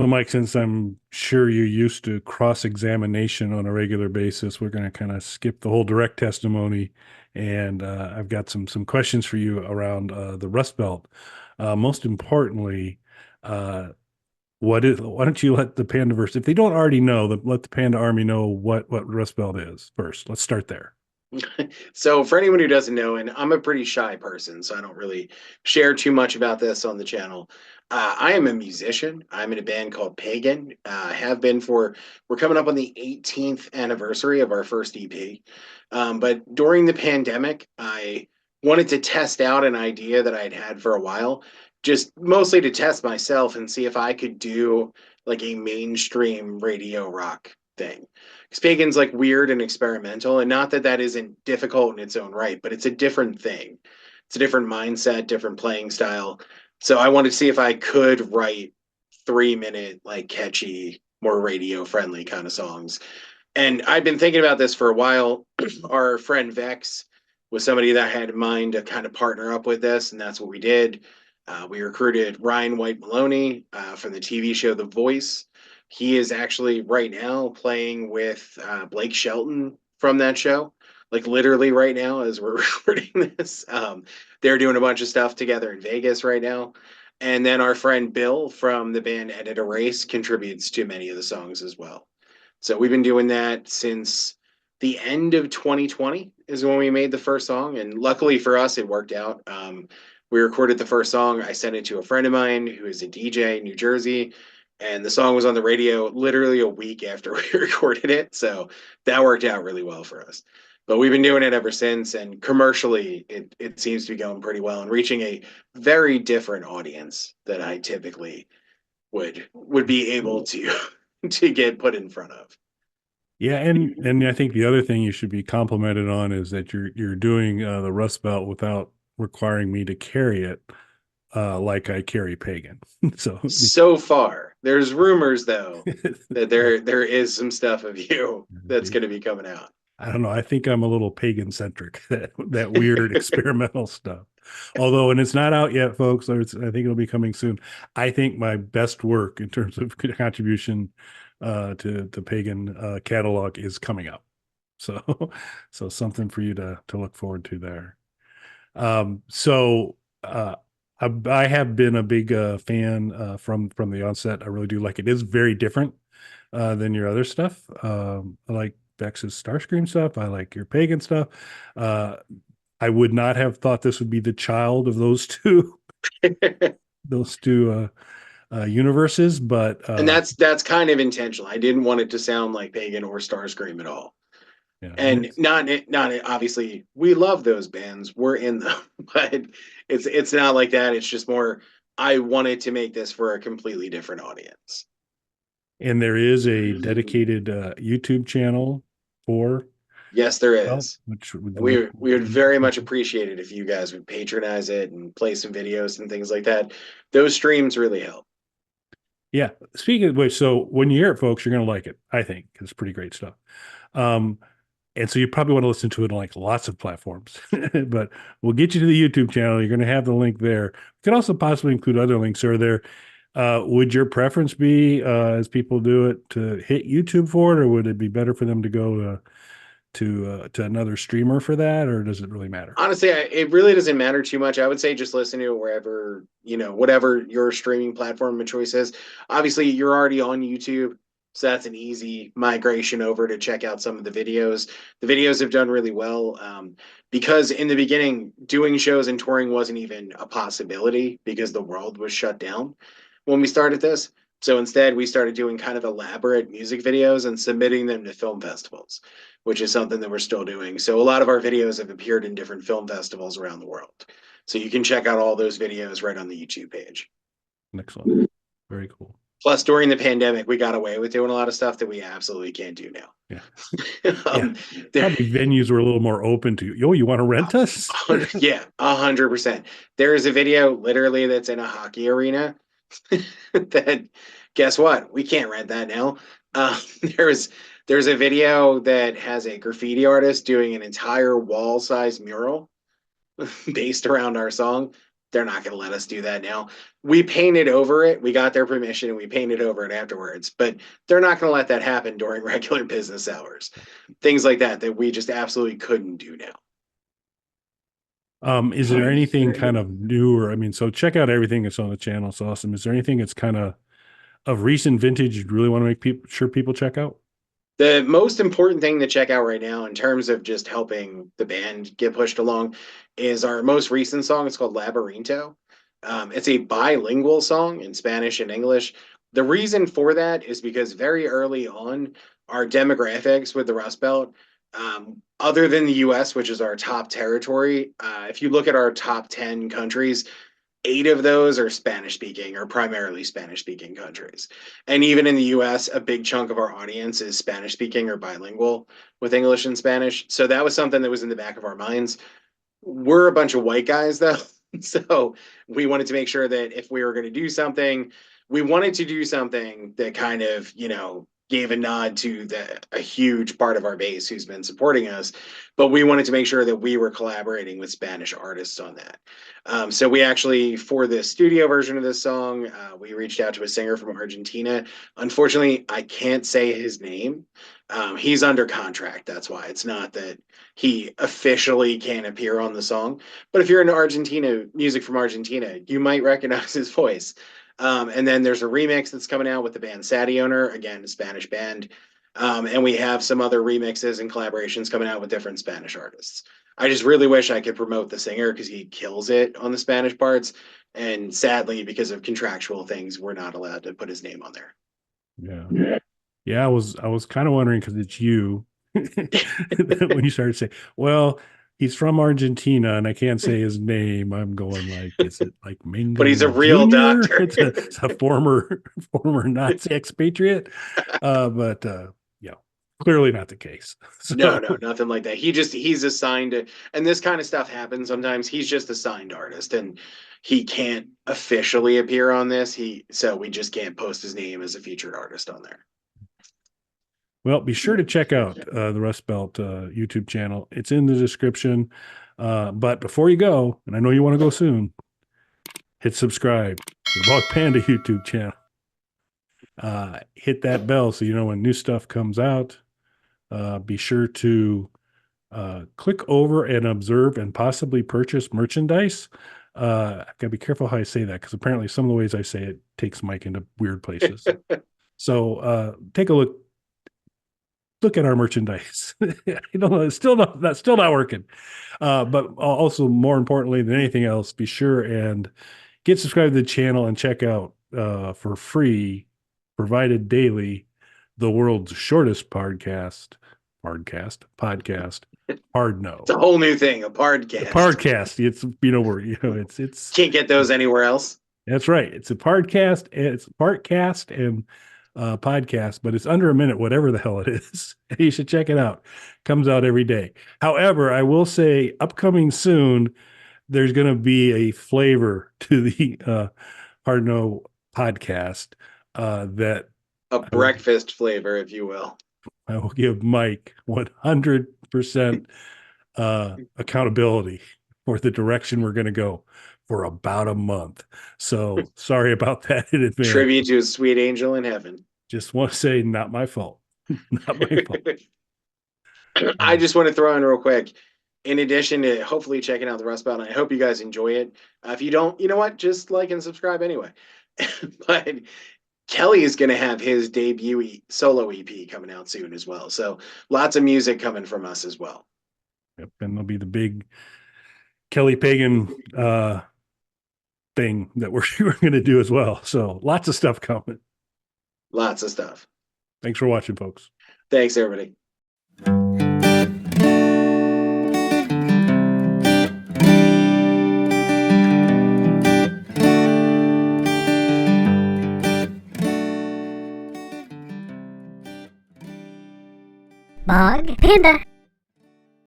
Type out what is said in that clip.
Well, Mike, since I'm sure you're used to cross-examination on a regular basis, we're going to kind of skip the whole direct testimony, and I've got some questions for you around the Rust Belt. Most importantly, uh, why don't you let the Pandaverse, if they don't already know, let the Panda Army know what Rust Belt is first. Let's start there. So, for anyone who doesn't know, and I'm a pretty shy person, so I don't really share too much about this on the channel. I am a musician. I'm in a band called Pagan. Have been for, we're coming up on the 18th anniversary of our first EP. But during the pandemic, I wanted to test out an idea that I'd had for a while, just mostly to test myself and see if I could do like a mainstream radio rock thing. Because Pagan's like weird and experimental, and not that that isn't difficult in its own right, but it's a different thing. It's a different mindset, different playing style. So I wanted to see if I could write 3 minute, like catchy, more radio friendly kind of songs. And I've been thinking about this for a while. Our friend Vex was somebody that I had in mind to kind of partner up with this, and that's what we did. We recruited Ryan White Maloney from the TV show The Voice. He is actually right now playing with Blake Shelton from that show, like literally right now as we're recording this. They're doing a bunch of stuff together in Vegas right now. And then our friend Bill from the band Edit a Race contributes to many of the songs as well. So we've been doing that since the end of 2020 is when we made the first song, and luckily for us, it worked out. We recorded the first song. I sent it to a friend of mine who is a DJ in New Jersey, and the song was on the radio literally a week after we recorded it. So that worked out really well for us. But we've been doing it ever since, and commercially, it seems to be going pretty well and reaching a very different audience that I typically would be able to to get put in front of. Yeah, and I think the other thing you should be complimented on is that you're doing the Rust Belt without requiring me to carry it like I carry Pagan. So So far, there's rumors though that there is some stuff of you that's going to be coming out. I don't know. I think I'm a little pagan centric, that weird experimental stuff. Although, and it's not out yet, folks. I think it'll be coming soon. I think my best work in terms of contribution to pagan catalog is coming up. So, so something for you to look forward to there. So I have been a big fan from the onset. I really do like it. It is very different than your other stuff. I like Vex's Starscream stuff. I like your pagan stuff. Uh, I would not have thought this would be the child of those two universes, but And that's kind of intentional. I didn't want it to sound like Pagan or Starscream at all. yeah, And not obviously we love those bands. We're in them, but it's not like that. It's just more I wanted to make this for a completely different audience. and there is a dedicated YouTube channel for Yes, there well, is. which would link. We would very much appreciate it if you guys would patronize it and play some videos and things like that. Those streams really help. Yeah. Speaking of which, so when you hear it, folks, you're going to like it, I think, 'cause it's pretty great stuff. Um, and so you probably want to listen to it on like lots of platforms, but we'll get you to the YouTube channel. You're going to have the link there. We could also possibly include other links. Are there, would your preference be, as people do it, to hit YouTube for it, or would it be better for them to go to another streamer for that, or does it really matter? Honestly, it really doesn't matter too much. I would say just listen to it wherever, whatever your streaming platform of choice is. Obviously, you're already on YouTube, so that's an easy migration over to check out some of the videos. The videos have done really well because in the beginning, doing shows and touring wasn't even a possibility because the world was shut down when we started this. So instead, we started doing kind of elaborate music videos and submitting them to film festivals, which is something that we're still doing. So a lot of our videos have appeared in different film festivals around the world. So you can check out all those videos right on the YouTube page. Excellent. Very cool. Plus, during the pandemic, we got away with doing a lot of stuff that we absolutely can't do Yeah. now. Yeah. There, Probably venues were a little more open to, yo, you want to rent us? yeah, 100%. There is a video literally that's in a hockey arena that guess what? We can't rent that now. Uh, there's there's a video that has a graffiti artist doing an entire wall size mural based around our song. they're not going to let us do that now. We painted over it. We got their permission and we painted over it afterwards, but they're not going to let that happen during regular business hours. Things like that we just absolutely couldn't do now. Is there anything kind of newer? I mean, so check out everything that's on the channel. It's awesome. Is there anything that's kind of recent vintage you'd really want to make sure people check out? The most important thing to check out right now in terms of just helping the band get pushed along is our most recent song. It's called Labyrinto. It's a bilingual song in Spanish and English. The reason for that is because very early on, our demographics with the Rust Belt, other than the US, which is our top territory, if you look at our top 10 countries, 8 of those are Spanish speaking or primarily Spanish speaking countries. And even in the US, a big chunk of our audience is Spanish speaking or bilingual with English and Spanish. So that was something that was in the back of our minds. We're a bunch of white guys though. So we wanted to make sure that if we were going to do something, we wanted to do something that kind of, gave a nod to a huge part of our base who's been supporting us, but we wanted to make sure that we were collaborating with Spanish artists on that. So we actually, for the studio version of this song, we reached out to a singer from Argentina. Unfortunately, I can't say his name. He's under contract. That's why it's not that he officially can appear on the song. But if you're into Argentina, music from Argentina, you might recognize his voice. And then there's a remix that's coming out with the band Sadie Owner, again, a Spanish band. And we have some other remixes and collaborations coming out with different Spanish artists. I just really wish I could promote the singer because he kills it on the Spanish parts. And sadly, because of contractual things, we're not allowed to put his name on there. Yeah. Yeah, I was kind of wondering because it's you when you started saying, well, he's from Argentina and I can't say his name. I'm going like, is it like Mingo? But he's a real Jr.? doctor. It's a former Nazi expatriate. But yeah, clearly not the case. So, No, nothing like that. He's assigned to, and this kind of stuff happens sometimes. He's just a signed artist and he can't officially appear on this. So we just can't post his name as a featured artist on there. well, be sure to check out the Rust Belt YouTube channel. It's in the description. But before you go, and I know you want to go soon, hit subscribe to the Bog Panda YouTube channel. Hit that bell so you know when new stuff comes out. Be sure to click over and observe and possibly purchase merchandise. I've got to be careful how I say that because apparently some of the ways I say it takes Mike into weird places. So take a look at our merchandise. It's still not working. But also more importantly than anything else, be sure and get subscribed to the channel and check out for free, provided daily, the world's shortest podcast. Hard no. It's a whole new thing, a podcast. It's it's can't get those anywhere else. That's right. It's a podcast. It's a partcast and podcast, but it's under a minute, whatever the hell it is. You should check it out. Comes out every day. However, I will say, upcoming soon, there's going to be a flavor to the Hard No podcast that a breakfast flavor, if you will. I will give Mike 100% accountability for the direction we're going to go for about a month. So sorry about that in advance. Tribute to a sweet angel in heaven. Just want to say, not my fault. Not my fault. I just want to throw in real quick. In addition to hopefully checking out the Rust Belt, I hope you guys enjoy it. If you don't, you know what? Just like and subscribe anyway. But Kelly is going to have his debut solo EP coming out soon as well. So lots of music coming from us as well. Yep, and there'll be the big Kelly Pagan thing that we're going to do as well. So lots of stuff coming. Lots of stuff. Thanks for watching, folks. Thanks, everybody. Bog Panda.